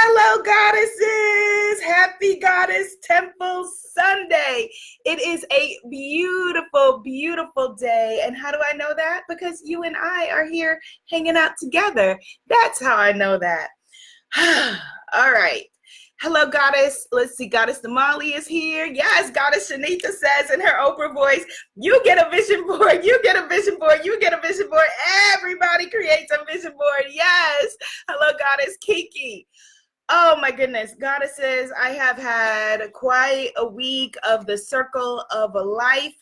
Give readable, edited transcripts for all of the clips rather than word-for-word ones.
Hello, goddesses! Happy Goddess Temple Sunday. It is a beautiful, beautiful day. And how do I know that? Because you and I are here hanging out together. That's how I know that. All right. Hello, Goddess. Let's see. Goddess Damali is here. Yes, Goddess Shanita says in her Oprah voice, you get a vision board. You get a vision board. You get a vision board. Everybody creates a vision board. Yes. Hello, Goddess Kiki. Oh my goodness, goddesses, I have had quite a week of the circle of a life.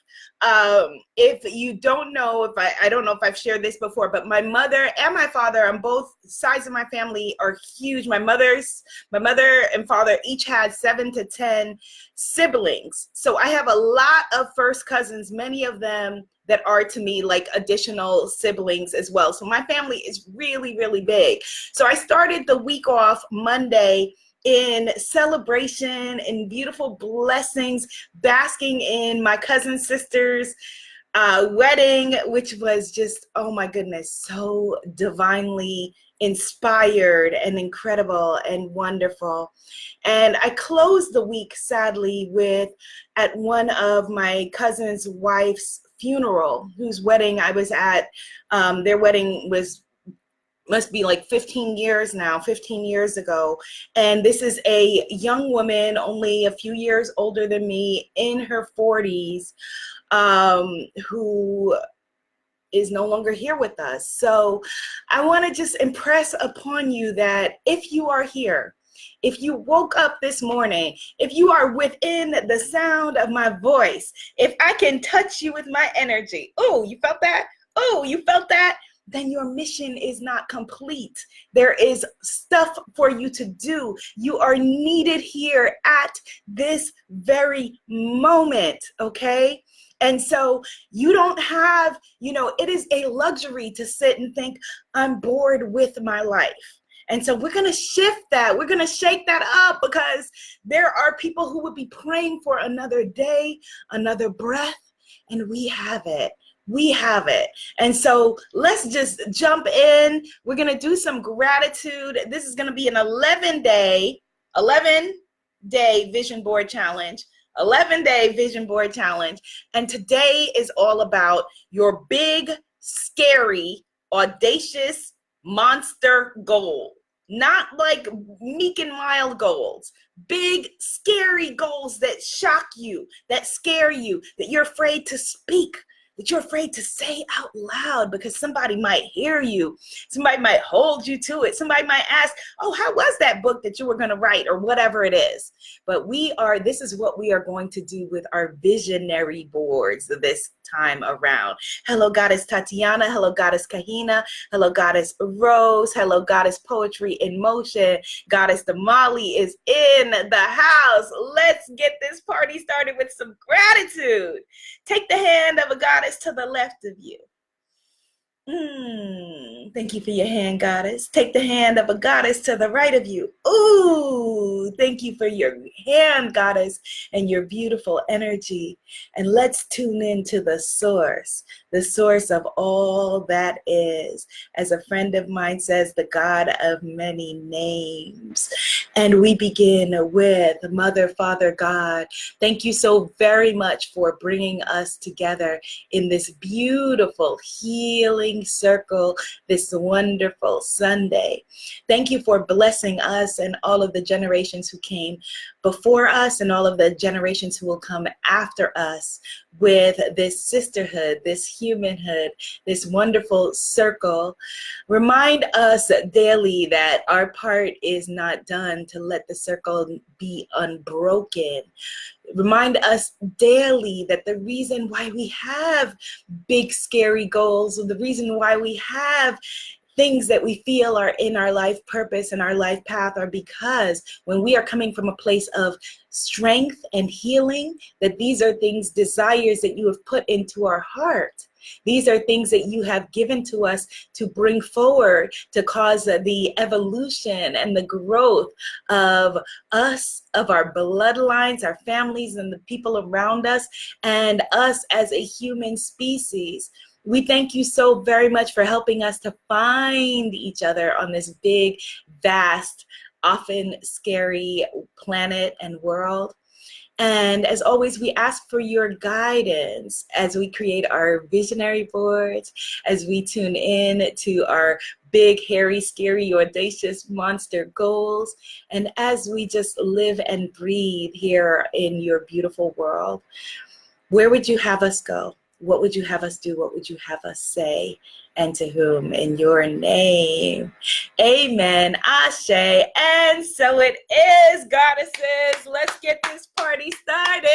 If you don't know, I don't know if I've shared this before, but my mother and my father on both sides of my family are huge. My mother and father each had 7 to 10 siblings. So I have a lot of first cousins, many of them that are to me like additional siblings as well. So my family is really, really big. So I started the week off Monday in celebration and beautiful blessings, basking in my cousin sister's wedding, which was just, oh my goodness, so divinely inspired and incredible and wonderful. And I closed the week, sadly, at one of my cousin's wife's funeral, whose wedding I was at. Their wedding must be like 15 years ago. And this is a young woman, only a few years older than me, in her 40s, who is no longer here with us. So I want to just impress upon you that if you are here, if you woke up this morning, if you are within the sound of my voice, if I can touch you with my energy, oh, you felt that? Oh, you felt that? Then your mission is not complete. There is stuff for you to do. You are needed here at this very moment, okay? And so you don't have, it is a luxury to sit and think, I'm bored with my life. And so we're going to shift that. We're going to shake that up, because there are people who would be praying for another day, another breath, and we have it. We have it. And so let's just jump in. We're going to do some gratitude. This is going to be an 11-day vision board challenge. 11-day vision board challenge. And today is all about your big, scary, audacious monster goal. Not like meek and mild goals. Big, scary goals that shock you, that scare you, that you're afraid to speak, that you're afraid to say out loud, because somebody might hear you. Somebody might hold you to it. Somebody might ask, oh, how was that book that you were going to write, or whatever it is. But this is what we are going to do with our visionary boards this time around. Hello, Goddess Tatiana. Hello, Goddess Kahina. Hello, Goddess Rose. Hello, Goddess Poetry in Motion. Goddess Damali is in the house. Let's get this party started with some gratitude. Take the hand of a goddess to the left of you. Thank you for your hand, goddess. Take the hand of a goddess to the right of you. Ooh, thank you for your hand, goddess, and your beautiful energy. And let's tune into the source of all that is. As a friend of mine says, the God of many names. And we begin with Mother, Father, God. Thank you so very much for bringing us together in this beautiful healing circle this wonderful Sunday. Thank you for blessing us and all of the generations who came before us and all of the generations who will come after us with this sisterhood, this humanhood, this wonderful circle. Remind us daily that our part is not done, to let the circle be unbroken. Remind us daily that the reason why we have big, scary goals, or the reason why we have things that we feel are in our life purpose and our life path, are because when we are coming from a place of strength and healing, that these are things, desires that you have put into our heart. These are things that you have given to us to bring forward, to cause the evolution and the growth of us, of our bloodlines, our families, and the people around us, and us as a human species. We thank you so very much for helping us to find each other on this big, vast often scary planet and world. And as always, we ask for your guidance as we create our visionary boards, as we tune in to our big, hairy, scary, audacious monster goals, and as we just live and breathe here in your beautiful world. Where would you have us go? What would you have us do? What would you have us say? And to whom? In your name. Amen. Ashe. And so it is, goddesses. Let's get this party started.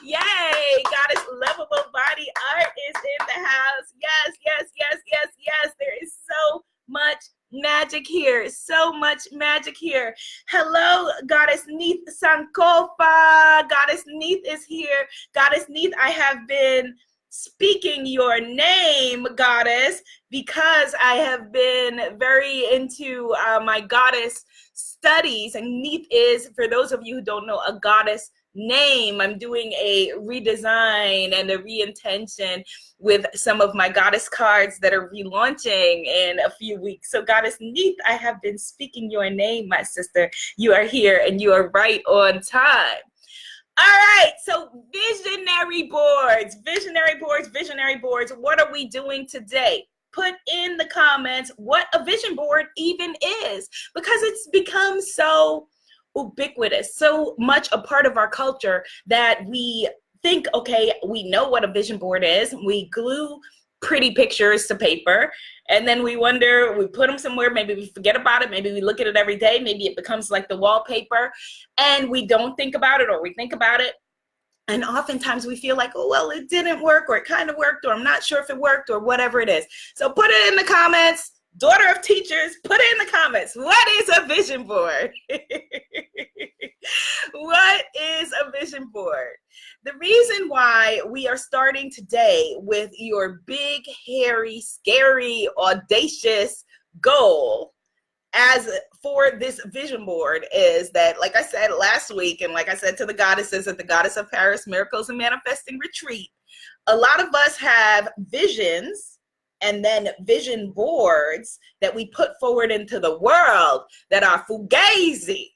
Yay. Goddess Lovable Body Art is in the house. Yes, yes, yes, yes, yes. There is so much magic here. So much magic here. Hello, Goddess Neith Sankofa. Goddess Neith is here. Goddess Neith, I have been speaking your name, Goddess, because I have been very into my goddess studies. And Neith is, for those of you who don't know, a goddess name. I'm doing a redesign and a re-intention with some of my goddess cards that are relaunching in a few weeks. So Goddess Neith, I have been speaking your name, my sister. You are here and you are right on time. All right, so visionary boards, visionary boards, visionary boards. What are we doing today? Put in the comments what a vision board even is, because it's become so ubiquitous, so much a part of our culture that we think, okay, we know what a vision board is. We glue pretty pictures to paper, and then we wonder, we put them somewhere, maybe we forget about it, maybe we look at it every day, maybe it becomes like the wallpaper, and we don't think about it, or we think about it, and oftentimes we feel like, oh, well, it didn't work, or it kind of worked, or I'm not sure if it worked, or whatever it is. So put it in the comments. Daughter of teachers, put it in the comments. What is a vision board? What is a vision board? The reason why we are starting today with your big, hairy, scary, audacious goal as for this vision board is that, like I said last week, and like I said to the goddesses at the Goddess of Paris Miracles and Manifesting Retreat, a lot of us have visions and then vision boards that we put forward into the world that are fugazi.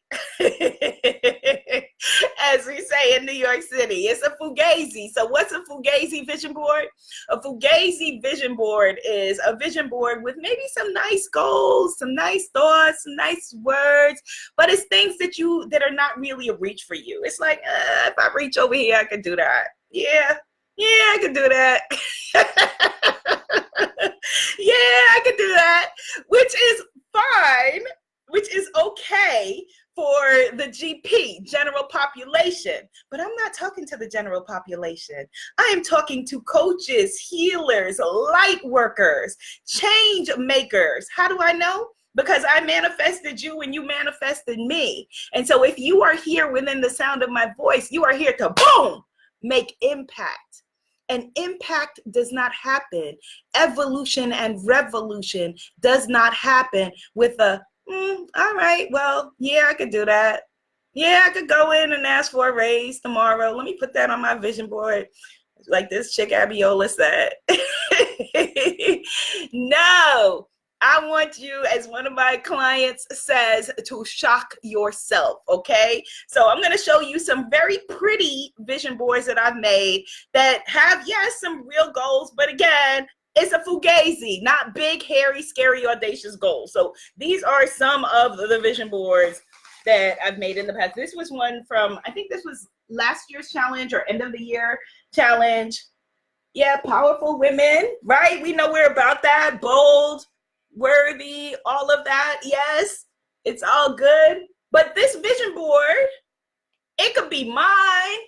As we say in New York City, it's a fugazi. So what's a fugazi vision board? A fugazi vision board is a vision board with maybe some nice goals, some nice thoughts, some nice words, but it's things that are not really a reach for you. It's like, if I reach over here, I could do that. Yeah, I could do that. Yeah, I could do that, which is fine, which is okay for the GP, general population. But I'm not talking to the general population. I am talking to coaches, healers, light workers, change makers. How do I know? Because I manifested you and you manifested me. And so if you are here within the sound of my voice, you are here to, boom, make impact. And impact does not happen. Evolution and revolution does not happen with a, all right, well, yeah, I could do that. Yeah, I could go in and ask for a raise tomorrow. Let me put that on my vision board. Like this chick Abiola said. No. I want you, as one of my clients says, to shock yourself, okay? So I'm going to show you some very pretty vision boards that I've made that have, yes, some real goals, but again, it's a fugazi, not big, hairy, scary, audacious goals. So these are some of the vision boards that I've made in the past. This was one from, I think this was last year's challenge or end of the year challenge. Yeah, powerful women, right? We know we're about that, bold, worthy, all of that. Yes, it's all good. But this vision board, it could be mine.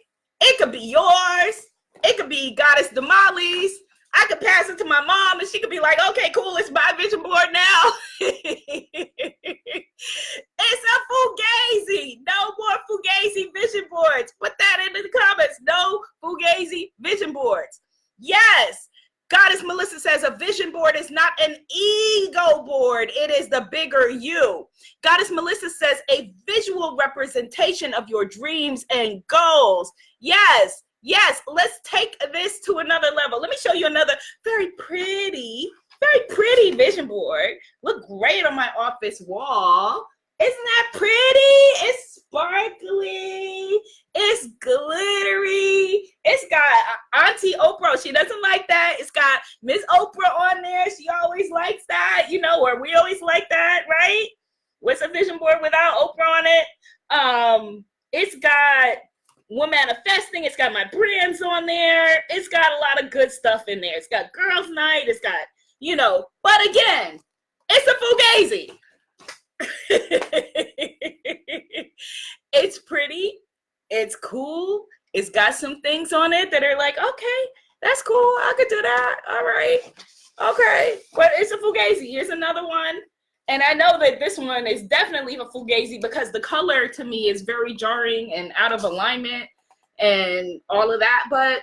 It could be yours. It could be Goddess Damali's. I could pass it to my mom and she could be like, okay, cool, it's my vision board now. It's a fugazi. No more fugazi vision boards. Put that in the comments. No fugazi vision boards. Yes. Goddess Melissa says a vision board is not an ego board. It is the bigger you. Goddess Melissa says a visual representation of your dreams and goals. Yes, let's take this to another level. Let me show you another very pretty Very pretty vision board. Look great on my office wall. Isn't that pretty? It's sparkly. It's glittery. It's got Auntie Oprah. She doesn't like that. It's got Miss Oprah on there. She always likes that, or we always like that, right? What's a vision board without Oprah on it? It's got One Manifesting. It's got my brands on there. It's got a lot of good stuff in there. It's got girls' night. It's got, but again, it's a fugazi. It's pretty. It's cool. It's got some things on it that are like, okay, that's cool. I could do that. All right. Okay. But it's a fugazi. Here's another one. And I know that this one is definitely a fugazi because the color to me is very jarring and out of alignment and all of that. But,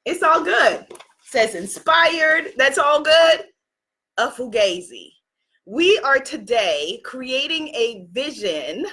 it's all good. It says inspired. That's all good. A fugazi. We are today creating a vision,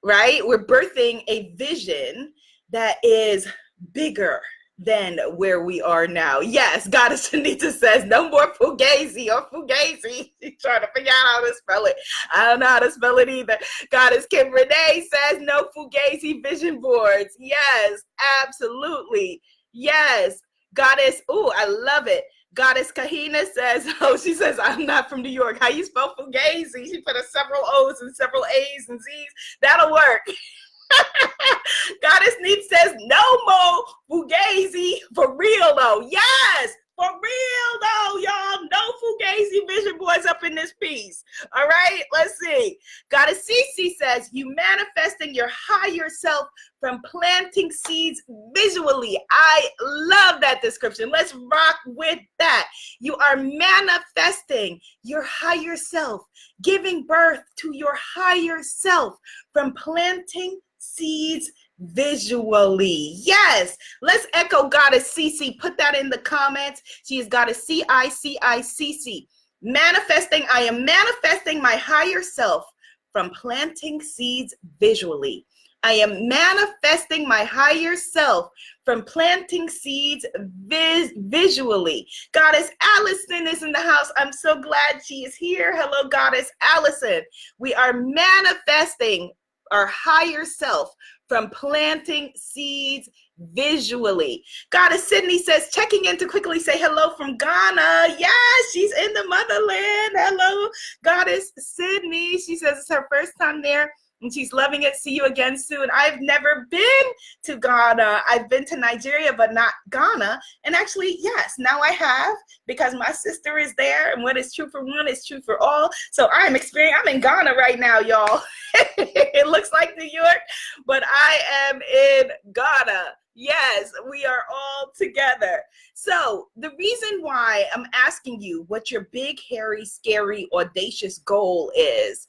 right? We're birthing a vision that is bigger than where we are now. Yes, Goddess Anita says no more fugazi or fugazi. She's trying to figure out how to spell it. I don't know how to spell it either. Goddess Kim Renee says no fugazi vision boards. Yes, absolutely. Yes. Goddess, I love it. Goddess Kahina says, she says, I'm not from New York. How you spell fugazi? She put several O's and several A's and Z's. That'll work. Goddess Neat says, no more fugazi for real though. Yes, for real though, y'all. No fugazi vision boards up in this piece. All right, let's see. Goddess Cece says, you manifesting your higher self from planting seeds visually. I love that description. Let's rock with that. You are manifesting your higher self, giving birth to your higher self from planting seeds visually. Yes, let's echo Goddess Cece. Put that in the comments. She is Goddess CICICC. Manifesting, I am manifesting my higher self from planting seeds visually. I am manifesting my higher self from planting seeds visually. Goddess Allison is in the house. I'm so glad she is here. Hello, Goddess Allison. We are manifesting our higher self from planting seeds visually. Goddess Sydney says, checking in to quickly say hello from Ghana. Yes, she's in the motherland. Hello, Goddess Sydney. She says it's her first time there and she's loving it. See you again soon. I've never been to Ghana. I've been to Nigeria, but not Ghana. And actually, yes, now I have, because my sister is there, and what is true for one is true for all. So I'm in Ghana right now, y'all. It looks like New York, but I am in Ghana. Yes, we are all together. So the reason why I'm asking you what your big, hairy, scary, audacious goal is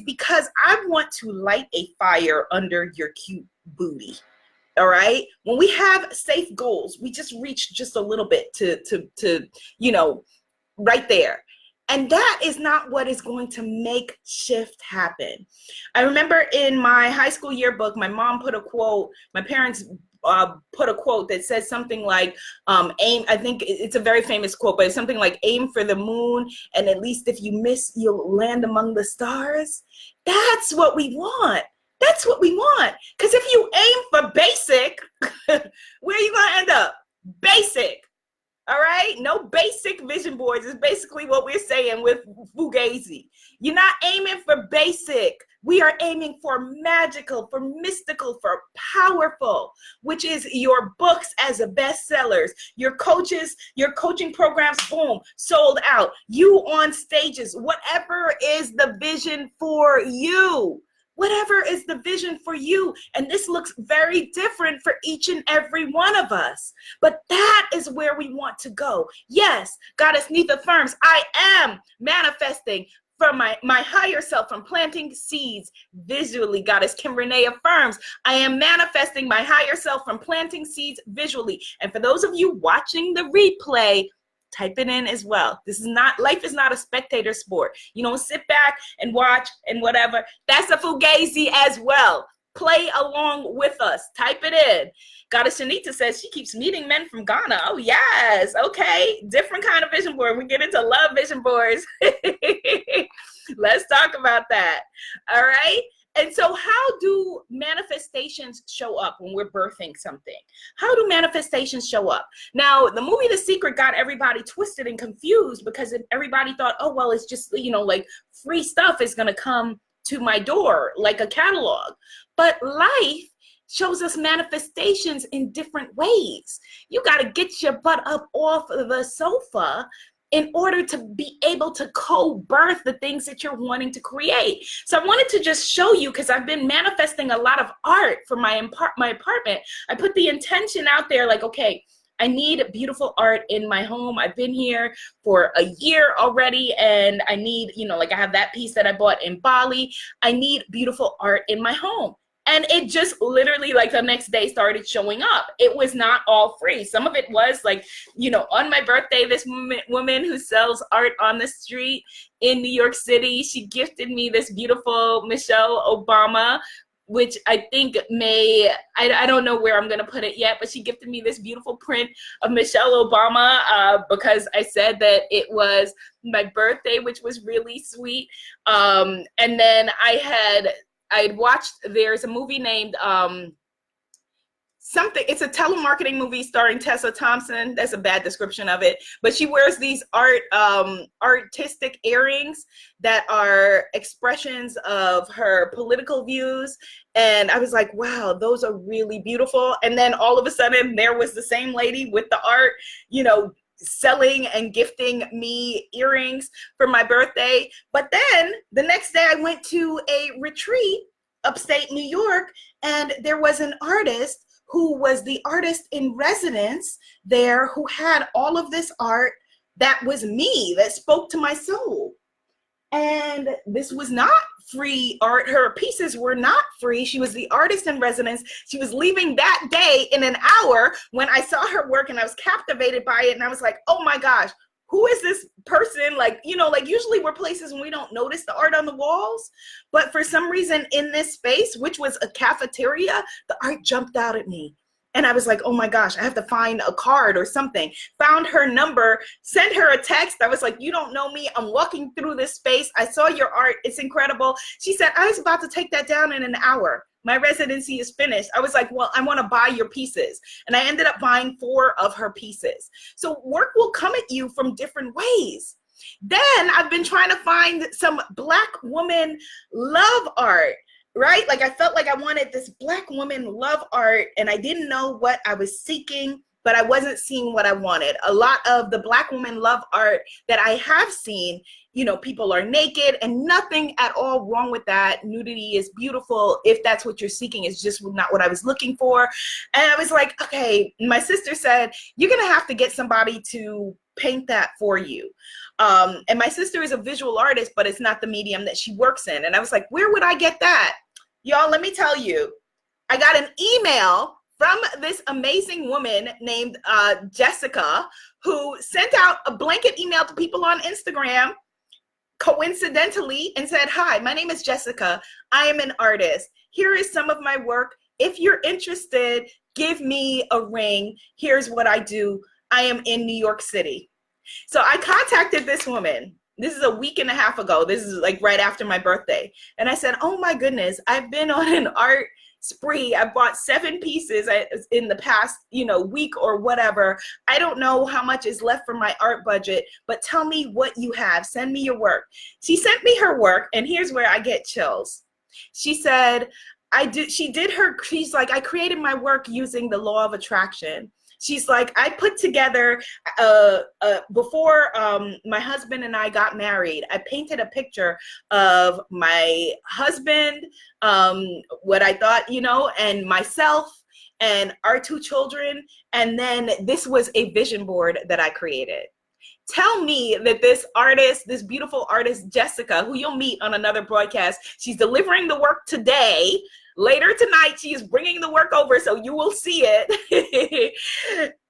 because I want to light a fire under your cute booty. All right. When we have safe goals, we just reach just a little bit to right there. And that is not what is going to make shift happen. I remember in my high school yearbook, my mom put a quote, my parents put a quote that says something like, aim, I think it's a very famous quote, but it's something like, aim for the moon, and at least if you miss, you'll land among the stars. That's what we want. That's what we want. Because if you aim for basic, where are you going to end up? Basic. All right, no basic vision boards is basically what we're saying with Fugazi. You're not aiming for basic. We are aiming for magical, for mystical, for powerful, which is your books as a bestsellers, your coaches, your coaching programs, boom, sold out. You on stages, whatever is the vision for you. Whatever is the vision for you. And this looks very different for each and every one of us. But that is where we want to go. Yes, Goddess Neith affirms, I am manifesting from my higher self, from planting seeds visually. Goddess Kim Renee affirms, I am manifesting my higher self from planting seeds visually. And for those of you watching the replay, type it in as well. Life is not a spectator sport. You don't sit back and watch and whatever. That's a fugazi as well. Play along with us. Type it in. Goddess Shanita says she keeps meeting men from Ghana. Oh, yes. Okay. Different kind of vision board. We get into love vision boards. Let's talk about that. All right. And so how do manifestations show up when we're birthing something? How do manifestations show up? Now, the movie The Secret got everybody twisted and confused because everybody thought, oh, well, it's just, like free stuff is going to come to my door, like a catalog. But life shows us manifestations in different ways. You got to get your butt up off of the sofa in order to be able to co-birth the things that you're wanting to create. So I wanted to just show you, because I've been manifesting a lot of art for my apartment. I put the intention out there like, okay, I need beautiful art in my home. I've been here for a year already, and I need, like I have that piece that I bought in Bali. I need beautiful art in my home. And it just literally like the next day started showing up. It was not all free. Some of it was like, on my birthday, this woman who sells art on the street in New York City, she gifted me this beautiful Michelle Obama, which I think I don't know where I'm going to put it yet, but she gifted me this beautiful print of Michelle Obama because I said that it was my birthday, which was really sweet. And then I'd watched, there's a movie named it's a telemarketing movie starring Tessa Thompson. That's a bad description of it, but she wears these artistic earrings that are expressions of her political views. And I was like, wow, those are really beautiful. And then all of a sudden there was the same lady with the art, selling and gifting me earrings for my birthday. But then the next day I went to a retreat upstate New York, and there was an artist who was the artist in residence there, who had all of this art that was me, that spoke to my soul. And this was not free art. Her pieces were not free. She was the artist in residence. She was leaving that day in an hour when I saw her work, and I was captivated by it. And I was like, oh my gosh, who is this person? Like usually we're places when we don't notice the art on the walls, but for some reason in this space, which was a cafeteria, the art jumped out at me. And I was like, oh my gosh, I have to find a card or something. Found her number, sent her a text. I was like, you don't know me. I'm walking through this space. I saw your art. It's incredible. She said, I was about to take that down in an hour. My residency is finished. I was like, well, I want to buy your pieces. And I ended up buying 4 of her pieces. So work will come at you from different ways. Then I've been trying to find some Black woman love art, right? Like I felt like I wanted this Black woman love art, and I didn't know what I was seeking, but I wasn't seeing what I wanted. A lot of the Black woman love art that I have seen, people are naked, and nothing at all wrong with that. Nudity is beautiful. If that's what you're seeking, it's just not what I was looking for. And I was like, okay, my sister said, you're going to have to get somebody to paint that for you. And my sister is a visual artist, but it's not the medium that she works in. And I was like, where would I get that? Y'all, let me tell you, I got an email from this amazing woman named Jessica, who sent out a blanket email to people on Instagram coincidentally and said, hi, my name is Jessica. I am an artist. Here is some of my work. If you're interested, give me a ring. Here's what I do. I am in New York City. So I contacted this woman. This is a week and a half ago. This is like right after my birthday. And I said, oh my goodness, I've been on an art spree. I bought 7 pieces in the past, week or whatever. I don't know how much is left for my art budget, but tell me what you have. Send me your work. She sent me her work, and here's where I get chills. She said, she's like, I created my work using the law of attraction. She's like, I put together, before my husband and I got married, I painted a picture of my husband, what I thought, and myself and our 2 children. And then this was a vision board that I created. Tell me that this artist, this beautiful artist, Jessica, who you'll meet on another broadcast, she's delivering the work today. Later tonight, she is bringing the work over, so you will see it,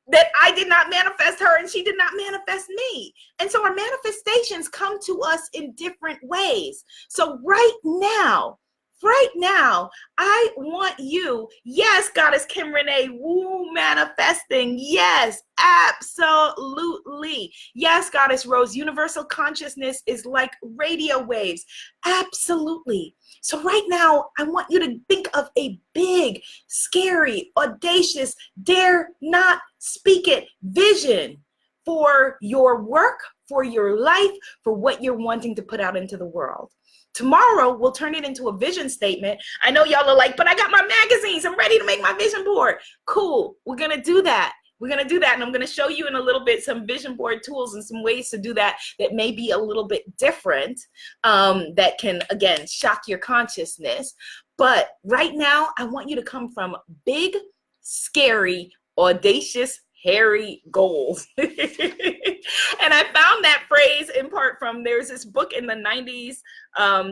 that I did not manifest her and she did not manifest me. And so our manifestations come to us in different ways. So right now, right now, I want you, yes, Goddess Kim Renee, woo, manifesting, yes, absolutely. Yes, Goddess Rose, universal consciousness is like radio waves, absolutely. So right now, I want you to think of a big, scary, audacious, dare not speak it vision for your work, for your life, for what you're wanting to put out into the world. Tomorrow, we'll turn it into a vision statement. I know y'all are like, but I got my magazines. I'm ready to make my vision board. Cool. We're going to do that. We're going to do that. And I'm going to show you in a little bit some vision board tools and some ways to do that that may be a little bit different, that can, again, shock your consciousness. But right now, I want you to come from big, scary, audacious, hairy goals. And I found that phrase in part from, there's this book in the 90s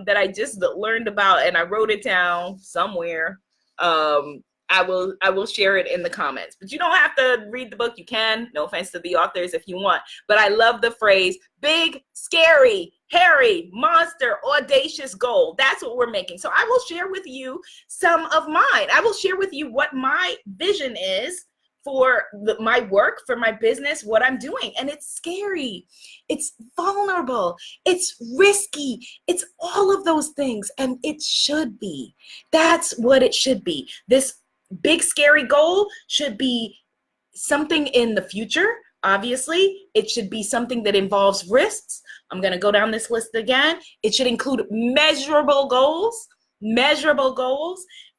that I just learned about, and I wrote it down somewhere. I will share it in the comments, but you don't have to read the book. You can, no offense to the authors, if you want, but I love the phrase big, scary, hairy, monster, audacious goal. That's what we're making. So I will share with you some of mine. I will share with you what my vision is for my work, for my business, what I'm doing. And it's scary, it's vulnerable, it's risky, it's all of those things. And it should be. That's what it should be. This big, scary goal should be something in the future. Obviously, it should be something that involves risks. I'm going to go down this list again. It should include measurable goals,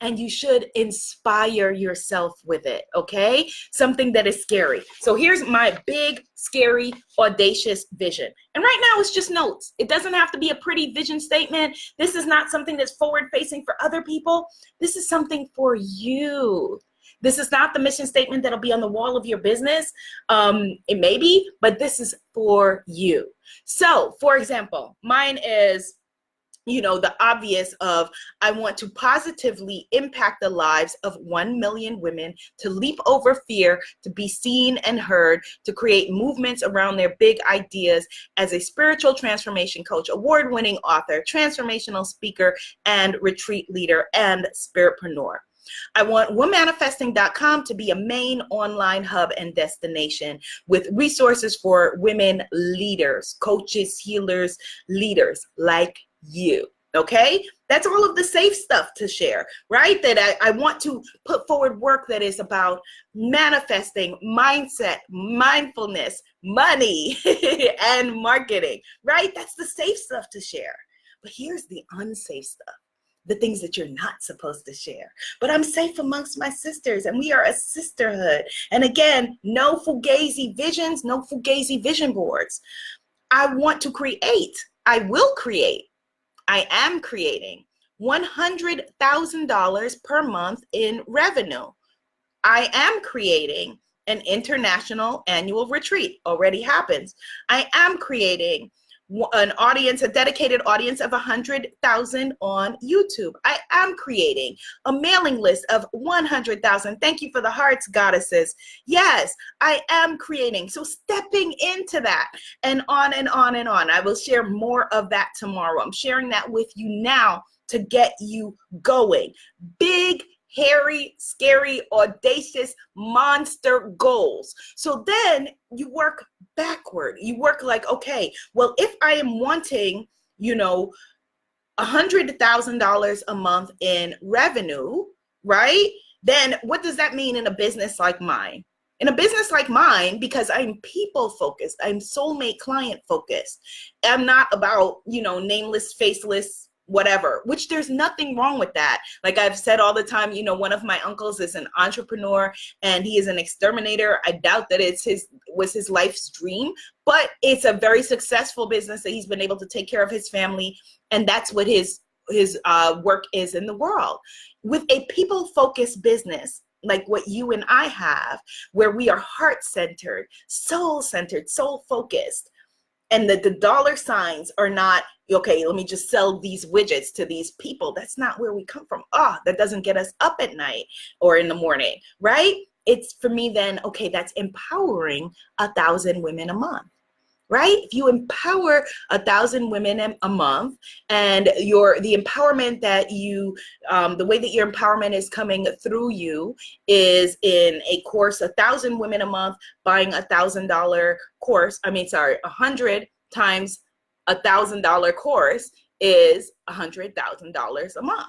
and you should inspire yourself with it, okay? Something that is scary. So here's my big, scary, audacious vision. And right now it's just notes. It doesn't have to be a pretty vision statement. This is not something that's forward-facing for other people. This is something for you. This is not the mission statement that'll be on the wall of your business. It may be, but this is for you. So, for example, mine is, the obvious of, I want to positively impact the lives of 1 million women, to leap over fear, to be seen and heard, to create movements around their big ideas as a spiritual transformation coach, award-winning author, transformational speaker, and retreat leader, and spiritpreneur. I want womanifesting.com to be a main online hub and destination with resources for women leaders, coaches, healers, leaders like you. Okay, that's all of the safe stuff to share, right? That I want to put forward work that is about manifesting, mindset, mindfulness, money, and marketing, right? That's the safe stuff to share. But here's the unsafe stuff, the things that you're not supposed to share. But I'm safe amongst my sisters, and we are a sisterhood. And again, no fugazi visions, no fugazi vision boards. I want to create, I will create, I am creating $100,000 per month in revenue. I am creating an international annual retreat, already happens. I am creating an audience, a dedicated audience of 100,000 on YouTube. I am creating a mailing list of 100,000. Thank you for the hearts, goddesses. Yes, I am creating. So stepping into that, and on and on and on. I will share more of that tomorrow. I'm sharing that with you now to get you going. Big, hairy, scary, audacious, monster goals. So then you work backward. You work like, okay, well, if I am wanting, $100,000 a month in revenue, right? Then what does that mean in a business like mine? In a business like mine, because I'm people focused, I'm soulmate client focused. I'm not about, nameless, faceless, whatever, which there's nothing wrong with that. Like I've said all the time, one of my uncles is an entrepreneur and he is an exterminator. I doubt that was his life's dream, but it's a very successful business that he's been able to take care of his family. And that's what his work is in the world. With a people-focused business, like what you and I have, where we are heart-centered, soul-centered, soul-focused, and the dollar signs are not, okay, let me just sell these widgets to these people. That's not where we come from. That doesn't get us up at night or in the morning, right? It's for me then, okay, that's empowering 1,000 women a month, right? If you empower 1,000 women a month, and the empowerment that the way that your empowerment is coming through you is in a course, 1,000 women a month buying $1,000 course. 100 times $1,000 course is $100,000 a month.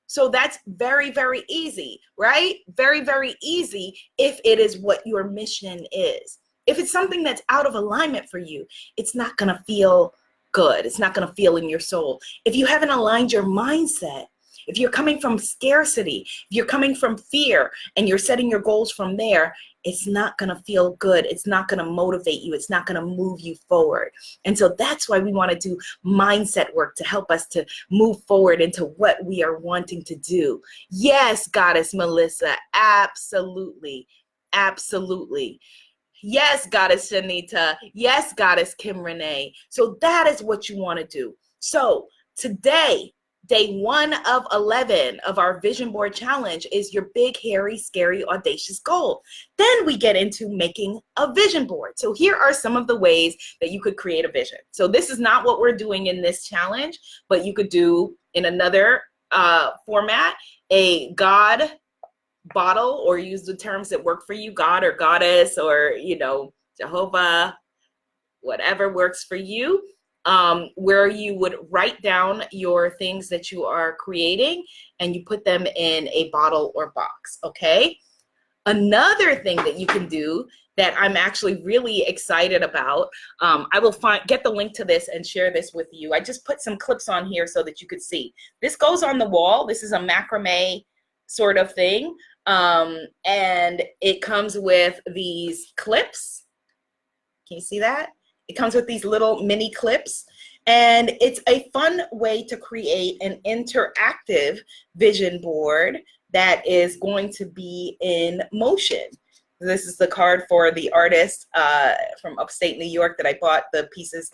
So that's very, very easy, right? Very, very easy if it is what your mission is. If it's something that's out of alignment for you, it's not going to feel good. It's not going to feel in your soul. If you haven't aligned your mindset, if you're coming from scarcity, if you're coming from fear and you're setting your goals from there, it's not going to feel good. It's not going to motivate you. It's not going to move you forward. And so that's why we want to do mindset work to help us to move forward into what we are wanting to do. Yes, Goddess Melissa, absolutely. Absolutely. Yes, Goddess Shanita. Yes, Goddess Kim Renee. So that is what you want to do. So today, day 1 of 11 of our vision board challenge is your big, hairy, scary, audacious goal. Then we get into making a vision board. So here are some of the ways that you could create a vision. So this is not what we're doing in this challenge, but you could do in another format, a God bottle, or use the terms that work for you, God or Goddess, or, Jehovah, whatever works for you. Where you would write down your things that you are creating and you put them in a bottle or box, okay? Another thing that you can do that I'm actually really excited about, I will get the link to this and share this with you. I just put some clips on here so that you could see. This goes on the wall. This is a macrame sort of thing, and it comes with these clips. Can you see that? It comes with these little mini clips, and it's a fun way to create an interactive vision board that is going to be in motion. This is the card for the artist from upstate New York that I bought the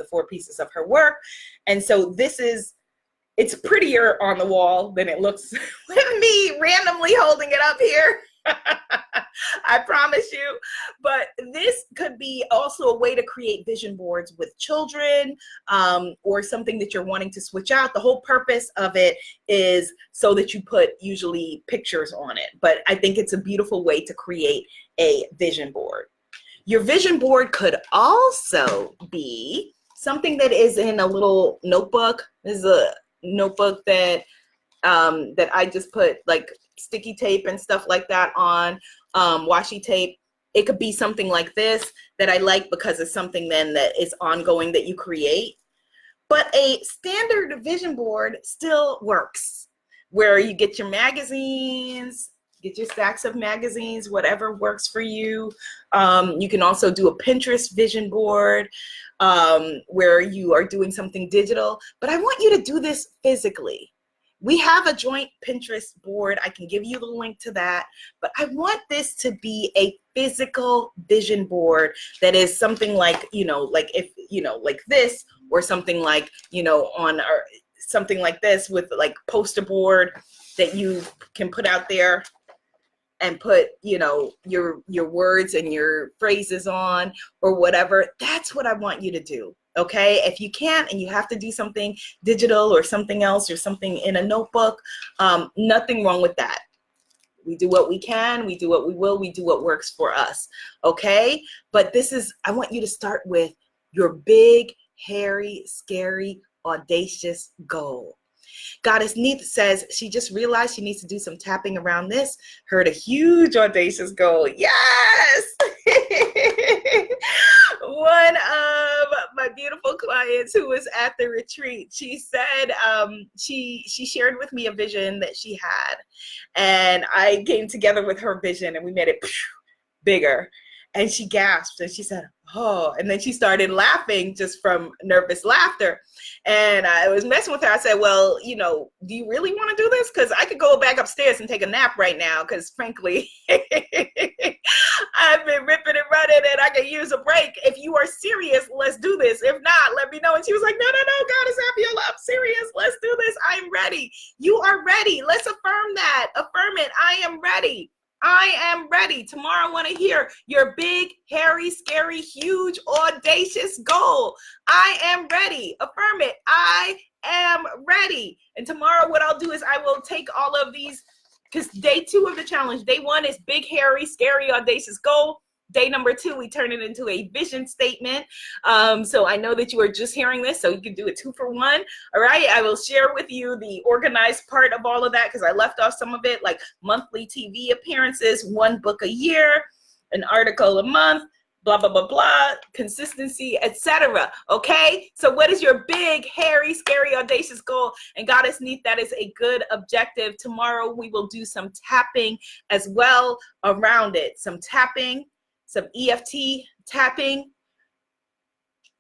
4 pieces of her work. And so it's prettier on the wall than it looks with me randomly holding it up here. I promise you. But this could be also a way to create vision boards with children, or something that you're wanting to switch out. The whole purpose of it is so that you put usually pictures on it. But I think it's a beautiful way to create a vision board. Your vision board could also be something that is in a little notebook. This is a notebook that I just put like sticky tape and stuff like that on, washi tape. It could be something like this that I like because it's something then that is ongoing that you create. But a standard vision board still works, where you get your magazines, get your stacks of magazines, whatever works for you. You can also do a Pinterest vision board, where you are doing something digital, but I want you to do this physically. We have a joint Pinterest board. I can give you the link to that, but I want this to be a physical vision board that is something like, like this, or something like, something like this with like poster board that you can put out there and put, your words and your phrases on, or whatever. That's what I want you to do. Okay, if you can't and you have to do something digital or something else or something in a notebook, nothing wrong with that. We do what we can, we do what we will, we do what works for us. Okay, but I want you to start with your big, hairy, scary, audacious goal. Goddess Neith says she just realized she needs to do some tapping around this. Heard a huge audacious goal. Yes! One of my beautiful clients who was at the retreat, she said she shared with me a vision that she had. And I came together with her vision and we made it bigger. And she gasped and she said, oh, and then she started laughing just from nervous laughter. And I was messing with her. I said, well, do you really want to do this? Because I could go back upstairs and take a nap right now. Because frankly, I've been ripping and running and I could use a break. If you are serious, let's do this. If not, let me know. And she was like, no, Goddess Abiola, I'm serious. Let's do this. I'm ready. You are ready. Let's affirm that. Affirm it. I am ready. I am ready. Tomorrow I want to hear your big, hairy, scary, huge, audacious goal. I am ready. Affirm it. I am ready. And tomorrow what I'll do is I will take all of these, because day 2 of the challenge, day 1 is big, hairy, scary, audacious goal. Day number 2, we turn it into a vision statement. So I know that you are just hearing this, so you can do it 2 for 1. All right, I will share with you the organized part of all of that, because I left off some of it, like monthly TV appearances, 1 book a year, an article a month, blah, blah, blah, blah, consistency, etc. Okay, so what is your big, hairy, scary, audacious goal? And Goddess Neat, that is a good objective. Tomorrow we will do some tapping as well around it. Some tapping, some EFT tapping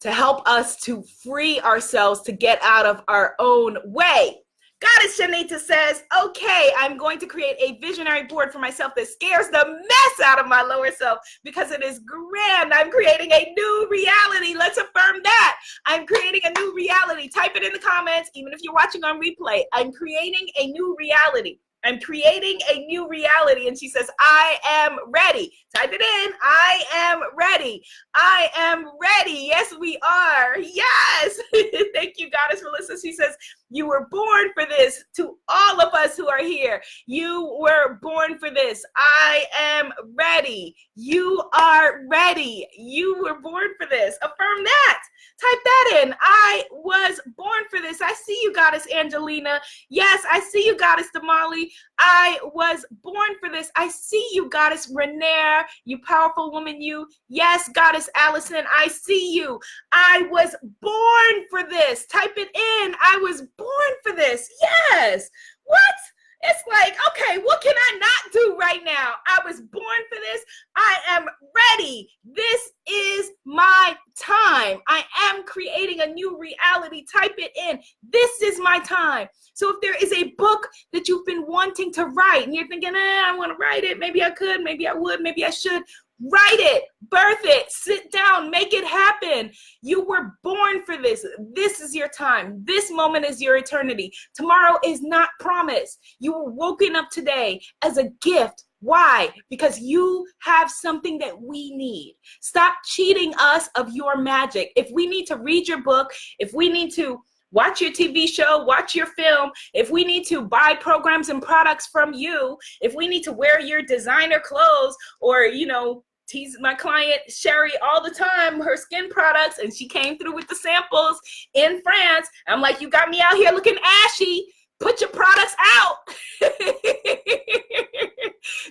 to help us to free ourselves to get out of our own way. Goddess Shanita says, okay, I'm going to create a visionary board for myself that scares the mess out of my lower self because it is grand. I'm creating a new reality. Let's affirm that. I'm creating a new reality. Type it in the comments, even if you're watching on replay. I'm creating a new reality. I'm creating a new reality. And she says, I am ready. Type it in. I am ready. I am ready. Yes, we are. Yes. Thank you, Goddess Melissa. She says, you were born for this. To all of us who are here, you were born for this. I am ready. You are ready. You were born for this. Affirm that. Type that in. I was born for this. I see you, Goddess Angelina. Yes, I see you, Goddess Damali. I was born for this. I see you, Goddess Renaire, you powerful woman, you. Yes, Goddess Allison, I see you. I was born for this. Type it in. I was born for this. Yes. What? It's like, okay, what can I not do right now? I was born for this. I am ready. This is my time. I am creating a new reality. Type it in. This is my time. So if there is a book that you've been wanting to write and you're thinking, I want to write it. Maybe I could, maybe I would, maybe I should. Write it, birth it, sit down, make it happen. You were born for this. This is your time. This moment is your eternity. Tomorrow is not promised. You were woken up today as a gift. Why? Because you have something that we need. Stop cheating us of your magic. If we need to read your book, if we need to watch your TV show, watch your film, if we need to buy programs and products from you, if we need to wear your designer clothes or, tease my client Sherry all the time, her skin products, and she came through with the samples in France. I'm like, you got me out here looking ashy. Put your products out.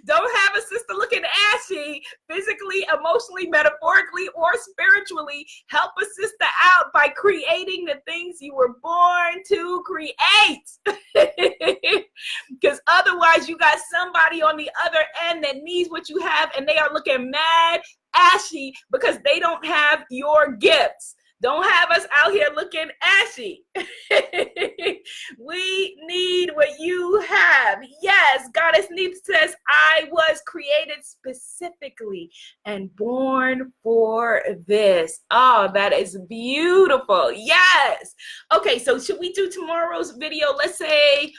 Don't have a sister looking ashy, physically, emotionally, metaphorically, or spiritually. Help a sister out by creating the things you were born to create. Because otherwise, you got somebody on the other end that needs what you have, and they are looking mad ashy because they don't have your gifts. Don't have us out here looking ashy. We need what you have. Yes, Goddess Neep says, I was created specifically and born for this. Oh, that is beautiful. Yes. Okay, so should we do tomorrow's video? Let's say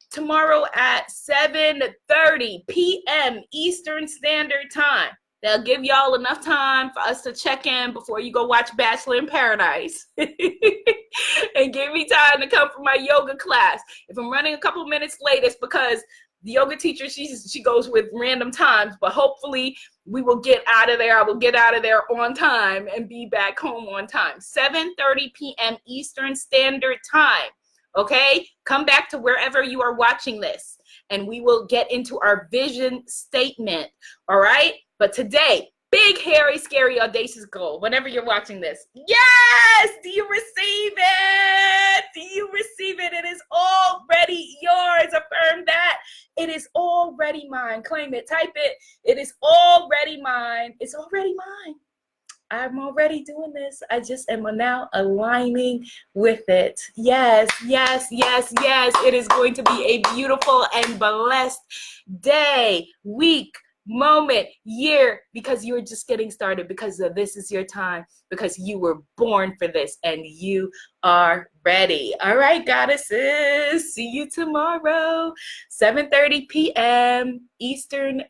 tomorrow at 7:30 p.m. Eastern Standard Time. They'll give y'all enough time for us to check in before you go watch Bachelor in Paradise. And give me time to come for my yoga class. If I'm running a couple minutes late, it's because the yoga teacher, she goes with random times, but hopefully we will get out of there. I will get out of there on time and be back home on time. 7:30 p.m. Eastern Standard Time. Okay? Come back to wherever you are watching this, and we will get into our vision statement. All right? But today, big, hairy, scary, audacious goal, whenever you're watching this. Yes! Do you receive it? Do you receive it? It is already yours. Affirm that. It is already mine. Claim it. Type it. It is already mine. It's already mine. I'm already doing this. I just am now aligning with it. Yes, yes, yes, yes. It is going to be a beautiful and blessed day, week, moment, year, because you're just getting started, because this is your time, because you were born for this and you are ready. All right, goddesses, see you tomorrow, 7:30 p.m. Eastern